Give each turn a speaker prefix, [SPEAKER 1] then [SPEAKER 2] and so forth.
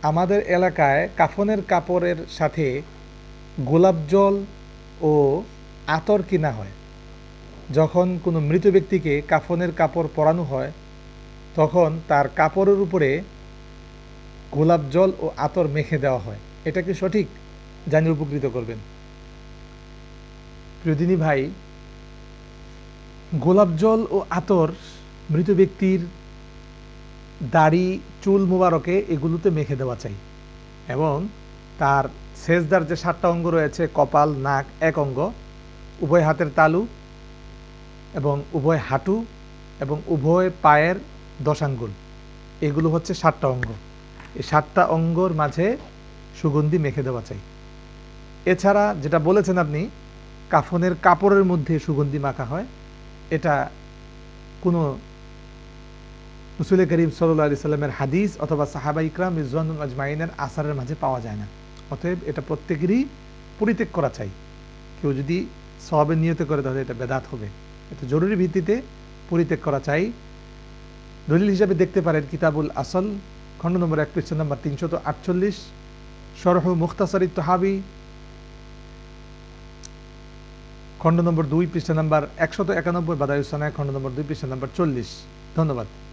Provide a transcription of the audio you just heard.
[SPEAKER 1] আমাদের এলাকায় কাফনের কাপড়ের সাথে গোলাপ জল ও আতর কিনা হয়। যখন কোনো মৃত ব্যক্তিকে কাফনের কাপড় পরানো হয় তখন তার কাপড়ের উপরে গোলাপ জল ও আতর মেখে দেওয়া হয়। এটা কি সঠিক? জানিয়ে উপকৃত করবেন। প্রিয়দিনী ভাই, গোলাপ জল ও আতর মৃত ব্যক্তির দাড়ি, চুল মুবারকে এগুলোতে মেখে দেওয়া চাই এবং তার সেজদার যে 7টা অঙ্গ রয়েছে, কপাল, নাক, এক অঙ্গ, উভয় হাতের তালু এবং উভয় হাঁটু এবং উভয় পায়ের 10 আঙ্গুল, এগুলো হচ্ছে 7টা অঙ্গ। এই 7টা অঙ্গর মাঝে সুগন্ধি মেখে দেওয়া চাই। এছাড়া যেটা বলেছেন আপনি, কাফনের কাপড়ের মধ্যে সুগন্ধি মাখা হয়, এটা কোনো রাসূল করিম সাল্লাল্লাহু আলাইহি সাল্লামের হাদিস অথবা সাহাবা ইকরাম রিজওয়ানুল আজমাইনের আসারের মাঝে পাওয়া যায় না। অতএব এটা প্রত্যেকেরই পরিত্যাগ করা চাই। কেউ যদি সওয়াবের নিয়তে করে তাহলে এটা বেদাত হবে। এটা জরুরি ভিত্তিতে পরিত্যাগ করা চাই। দলিল হিসাবে দেখতে পারেন কিতাবুল আসল, খণ্ড নম্বর 1, পৃষ্ঠা নম্বর 348, শরহ মুখতাসার তহাবি, খণ্ড নম্বর 2, পৃষ্ঠা নম্বর 191, বাদায়ুস সানায়, খণ্ড নম্বর 2, পৃষ্ঠা নম্বর 40। ধন্যবাদ।